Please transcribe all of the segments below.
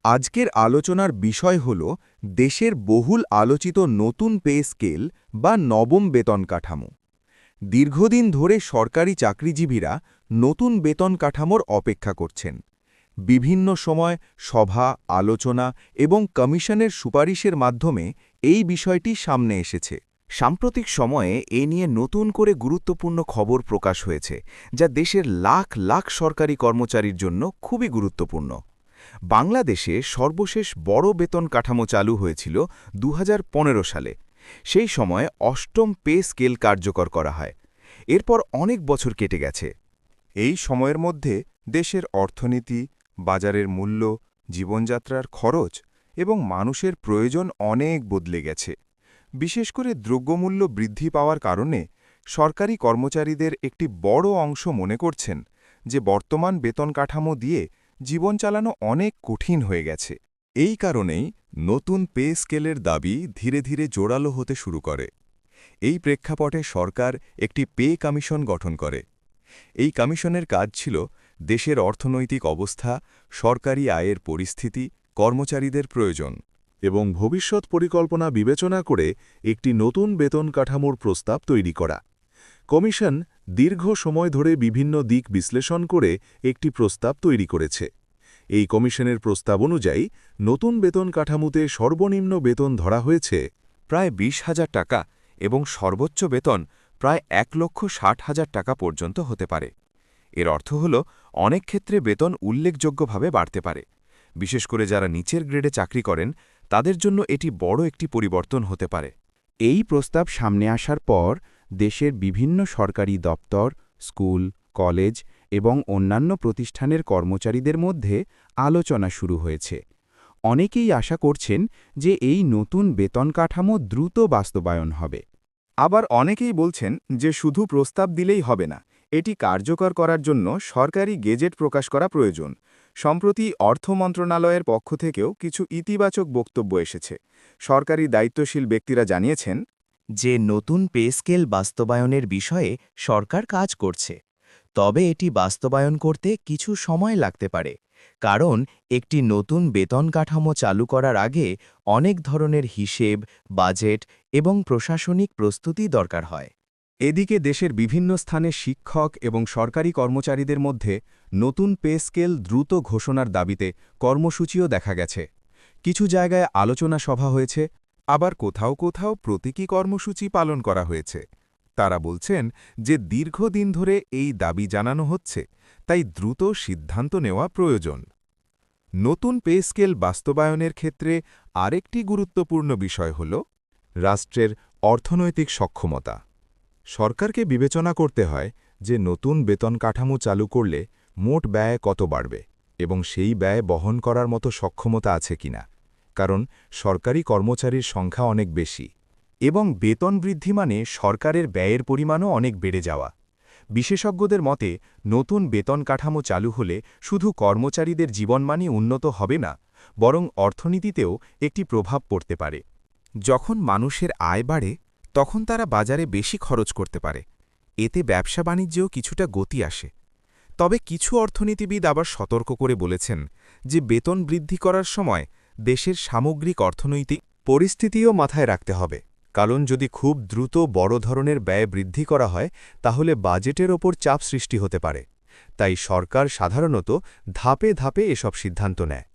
আজকের আলোচনার বিষয় হল দেশের বহুল আলোচিত নতুন পে স্কেল বা নবম বেতন কাঠামো। দীর্ঘদিন ধরে সরকারি চাকরিজীবীরা নতুন বেতন কাঠামোর অপেক্ষা করছেন। বিভিন্ন সময় সভা, আলোচনা এবং কমিশনের সুপারিশের মাধ্যমে এই বিষয়টি সামনে এসেছে। সাম্প্রতিক সময়ে এ নিয়ে নতুন করে গুরুত্বপূর্ণ খবর প্রকাশ হয়েছে, যা দেশের লাখ লাখ সরকারি কর্মচারীর জন্য খুবই গুরুত্বপূর্ণ। বাংলাদেশে সর্বশেষ বড় বেতন কাঠামো চালু হয়েছিল ২০১৫ সালে। সেই সময় অষ্টম পে স্কেল কার্যকর করা হয়। এরপর অনেক বছর কেটে গেছে। এই সময়ের মধ্যে দেশের অর্থনীতি, বাজারের মূল্য, জীবনযাত্রার খরচ এবং মানুষের প্রয়োজন অনেক বদলে গেছে। বিশেষ করে দ্রব্যমূল্য বৃদ্ধি পাওয়ার কারণে সরকারি কর্মচারীদের একটি বড় অংশ মনে করছেন যে বর্তমান বেতন কাঠামো দিয়ে জীবন চালানো অনেক কঠিন হয়ে গেছে। এই কারণেই নতুন পে স্কেলের দাবি ধীরে ধীরে জোরালো হতে শুরু করে। এই প্রেক্ষাপটে সরকার একটি পে কমিশন গঠন করে। এই কমিশনের কাজ ছিল দেশের অর্থনৈতিক অবস্থা, সরকারি আয়ের পরিস্থিতি, কর্মচারীদের প্রয়োজন এবং ভবিষ্যৎ পরিকল্পনা বিবেচনা করে একটি নতুন বেতন কাঠামোর প্রস্তাব তৈরি করা। কমিশন দীর্ঘ সময় ধরে বিভিন্ন দিক বিশ্লেষণ করে একটি প্রস্তাব তৈরি করেছে। এই কমিশনের প্রস্তাব অনুযায়ী নতুন বেতন কাঠামোতে সর্বনিম্ন বেতন ধরা হয়েছে প্রায় ২০,০০০ টাকা এবং সর্বোচ্চ বেতন প্রায় ১,৬০,০০০ টাকা পর্যন্ত হতে পারে। এর অর্থ হল অনেক ক্ষেত্রে বেতন উল্লেখযোগ্যভাবে বাড়তে পারে। বিশেষ করে যারা নিচের গ্রেডে চাকরি করেন, তাদের জন্য এটি বড় একটি পরিবর্তন হতে পারে। এই প্রস্তাব সামনে আসার পর দেশের বিভিন্ন সরকারি দপ্তর, স্কুল, কলেজ এবং অন্যান্য প্রতিষ্ঠানের কর্মচারীদের মধ্যে আলোচনা শুরু হয়েছে। অনেকেই আশা করছেন যে এই নতুন বেতন কাঠামো দ্রুত বাস্তবায়ন হবে। আবার অনেকেই বলছেন যে শুধু প্রস্তাব দিলেই হবে না, এটি কার্যকর করার জন্য সরকারি গেজেট প্রকাশ করা প্রয়োজন। সম্প্রতি অর্থ মন্ত্রণালয়ের পক্ষ থেকেও কিছু ইতিবাচক বক্তব্য এসেছে। সরকারি দায়িত্বশীল ব্যক্তিরা জানিয়েছেন যে নতুন পে স্কেল বাস্তবায়নের বিষয়ে সরকার কাজ করছে, তবে এটি বাস্তবায়ন করতে কিছু সময় লাগতে পারে। কারণ একটি নতুন বেতন কাঠামো চালু করার আগে অনেক ধরনের হিসেব, বাজেট এবং প্রশাসনিক প্রস্তুতি দরকার হয়। এদিকে দেশের বিভিন্ন স্থানে শিক্ষক এবং সরকারি কর্মচারীদের মধ্যে নতুন পে স্কেল দ্রুত ঘোষণার দাবিতে কর্মসূচিও দেখা গেছে। কিছু জায়গায় আলোচনা সভা হয়েছে, আবার কোথাও কোথাও প্রতীকী কর্মসূচি পালন করা হয়েছে। তারা বলছেন যে দীর্ঘদিন ধরে এই দাবি জানানো হচ্ছে, তাই দ্রুত সিদ্ধান্ত নেওয়া প্রয়োজন। নতুন পে স্কেল বাস্তবায়নের ক্ষেত্রে আরেকটি গুরুত্বপূর্ণ বিষয় হল রাষ্ট্রের অর্থনৈতিক সক্ষমতা। সরকারকে বিবেচনা করতে হয় যে নতুন বেতন কাঠামো চালু করলে মোট ব্যয় কত বাড়বে এবং সেই ব্যয় বহন করার মতো সক্ষমতা আছে কিনা, কারণ সরকারি কর্মচারীর সংখ্যা অনেক বেশি এবং বেতন বৃদ্ধি মানে সরকারের ব্যয়ের পরিমাণও অনেক বেড়ে যাওয়া। বিশেষজ্ঞদের মতে নতুন বেতন কাঠামো চালু হলে শুধু কর্মচারীদের জীবনমানই উন্নত হবে না, বরং অর্থনীতিতেও একটি প্রভাব পড়তে পারে। যখন মানুষের আয় বাড়ে, তখন তারা বাজারে বেশি খরচ করতে পারে। এতে ব্যবসা বাণিজ্যেও কিছুটা গতি আসে। তবে কিছু অর্থনীতিবিদ আবার সতর্ক করে বলেছেন যে বেতন বৃদ্ধি করার সময় দেশের সামগ্রিক অর্থনৈতিক পরিস্থিতিও মাথায় রাখতে হবে, কারণ যদি খুব দ্রুত বড় ধরনের ব্যয় বৃদ্ধি করা হয় তাহলে বাজেটের ওপর চাপ সৃষ্টি হতে পারে। তাই সরকার সাধারণত ধাপে ধাপে এসব সিদ্ধান্ত নেয়।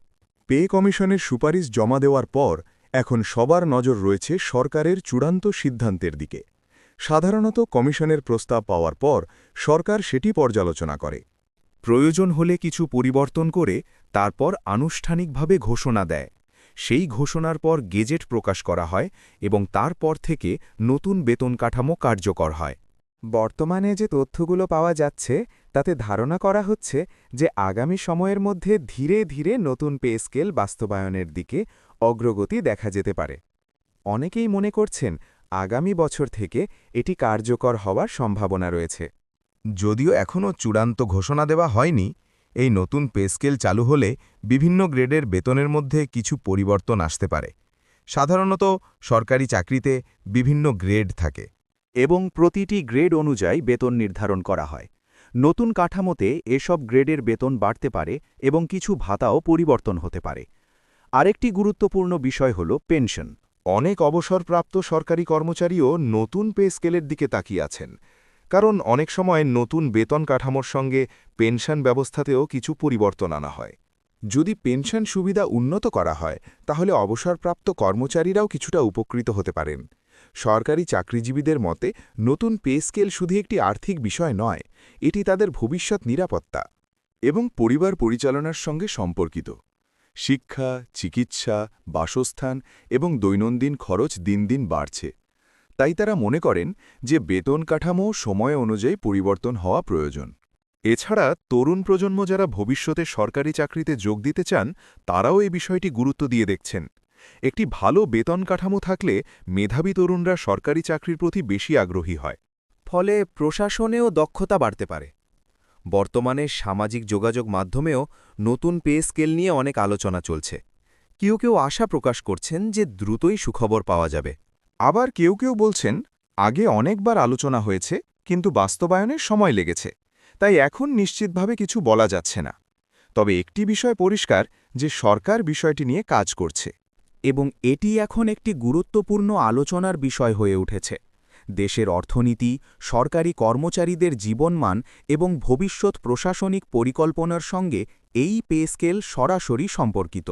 পে কমিশনের সুপারিশ জমা দেওয়ার পর এখন সবার নজর রয়েছে সরকারের চূড়ান্ত সিদ্ধান্তের দিকে। সাধারণত কমিশনের প্রস্তাব পাওয়ার পর সরকার সেটি পর্যালোচনা করে, প্রয়োজন হলে কিছু পরিবর্তন করে তারপর আনুষ্ঠানিকভাবে ঘোষণা দেয়। সেই ঘোষণার পর গেজেট প্রকাশ করা হয় এবং তারপর থেকে নতুন বেতন কাঠামো কার্যকর হয়। বর্তমানে যে তথ্যগুলো পাওয়া যাচ্ছে তাতে ধারণা করা হচ্ছে যে আগামী সময়ের মধ্যে ধীরে ধীরে নতুন পে স্কেল বাস্তবায়নের দিকে অগ্রগতি দেখা যেতে পারে। অনেকেই মনে করছেন আগামী বছর থেকে এটি কার্যকর হওয়ার সম্ভাবনা রয়েছে। যদিও এখনও চূড়ান্ত ঘোষণা দেওয়া হয়নি, এই নতুন পে স্কেল চালু হলে বিভিন্ন গ্রেডের বেতনের মধ্যে কিছু পরিবর্তন আসতে পারে। সাধারণত সরকারি চাকরিতে বিভিন্ন গ্রেড থাকে এবং প্রতিটি গ্রেড অনুযায়ী বেতন নির্ধারণ করা হয়। নতুন কাঠামোতে এসব গ্রেডের বেতন বাড়তে পারে এবং কিছু ভাতাও পরিবর্তন হতে পারে। আরেকটি গুরুত্বপূর্ণ বিষয় হল পেনশন। অনেক অবসরপ্রাপ্ত সরকারি কর্মচারীও নতুন পে স্কেলের দিকে তাকিয়ে আছেন, কারণ অনেক সময় নতুন বেতন কাঠামোর সঙ্গে পেনশন ব্যবস্থাতেও কিছু পরিবর্তন আনা হয়। যদি পেনশন সুবিধা উন্নত করা হয়, তাহলে অবসরপ্রাপ্ত কর্মচারীরাও কিছুটা উপকৃত হতে পারেন। সরকারি চাকরিজীবীদের মতে নতুন পে স্কেল শুধু একটি আর্থিক বিষয় নয়, এটি তাদের ভবিষ্যৎ নিরাপত্তা এবং পরিবার পরিচালনার সঙ্গে সম্পর্কিত। শিক্ষা, চিকিৎসা, বাসস্থান এবং দৈনন্দিন খরচ দিন দিন বাড়ছে। তাই তারা মনে করেন যে বেতন কাঠামো সময় অনুযায়ী পরিবর্তন হওয়া প্রয়োজন। এছাড়া তরুণ প্রজন্ম যারা ভবিষ্যতে সরকারি চাকরিতে যোগ দিতে চান, তারাও এই বিষয়টি গুরুত্ব দিয়ে দেখছেন। একটি ভালো বেতন কাঠামো থাকলে মেধাবী তরুণরা সরকারি চাকরির প্রতি বেশি আগ্রহী হয়। ফলে প্রশাসনেও দক্ষতা বাড়তে পারে। বর্তমানে সামাজিক যোগাযোগ মাধ্যমেও নতুন পে স্কেল নিয়ে অনেক আলোচনা চলছে। কেউ কেউ আশা প্রকাশ করছেন যে দ্রুতই সুখবর পাওয়া যাবে। আবার কেউ কেউ বলছেন, আগে অনেকবার আলোচনা হয়েছে, কিন্তু বাস্তবায়নের সময় লেগেছে, তাই এখন নিশ্চিতভাবে কিছু বলা যাচ্ছে না। তবে একটি বিষয় পরিষ্কার যে সরকার বিষয়টি নিয়ে কাজ করছে। এবং এটি এখন একটি গুরুত্বপূর্ণ আলোচনার বিষয় হয়ে উঠেছে। দেশের অর্থনীতি, সরকারি কর্মচারীদের জীবনমান এবং ভবিষ্যৎ প্রশাসনিক পরিকল্পনার সঙ্গে এই পে স্কেল সরাসরি সম্পর্কিত।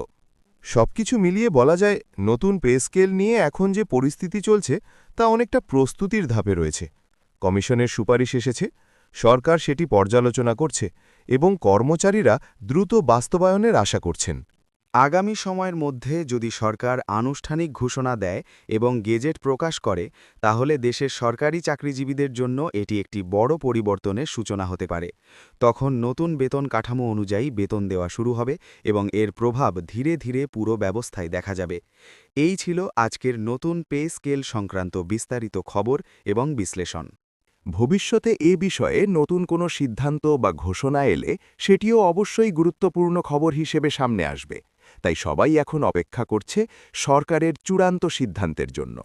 সবকিছু মিলিয়ে বলা যায়, নতুন পে স্কেল নিয়ে এখন যে পরিস্থিতি চলছে তা অনেকটা প্রস্তুতির ধাপে রয়েছে। কমিশনের সুপারিশ এসেছে, সরকার সেটি পর্যালোচনা করছে এবং কর্মচারীরা দ্রুত বাস্তবায়নের আশা করছেন। আগামী সময়ের মধ্যে যদি সরকার আনুষ্ঠানিক ঘোষণা দেয় এবং গেজেট প্রকাশ করে, তাহলে দেশের সরকারি চাকরিজীবীদের জন্য এটি একটি বড় পরিবর্তনের সূচনা হতে পারে। তখন নতুন বেতন কাঠামো অনুযায়ী বেতন দেওয়া শুরু হবে এবং এর প্রভাব ধীরে ধীরে পুরো ব্যবস্থায় দেখা যাবে। এই ছিল আজকের নতুন পে স্কেল সংক্রান্ত বিস্তারিত খবর এবং বিশ্লেষণ। ভবিষ্যতে এ বিষয়ে নতুন কোনো সিদ্ধান্ত বা ঘোষণা এলে সেটিও অবশ্যই গুরুত্বপূর্ণ খবর হিসেবে সামনে আসবে। তাই সবাই এখন অপেক্ষা করছে সরকারের চূড়ান্ত সিদ্ধান্তের জন্য।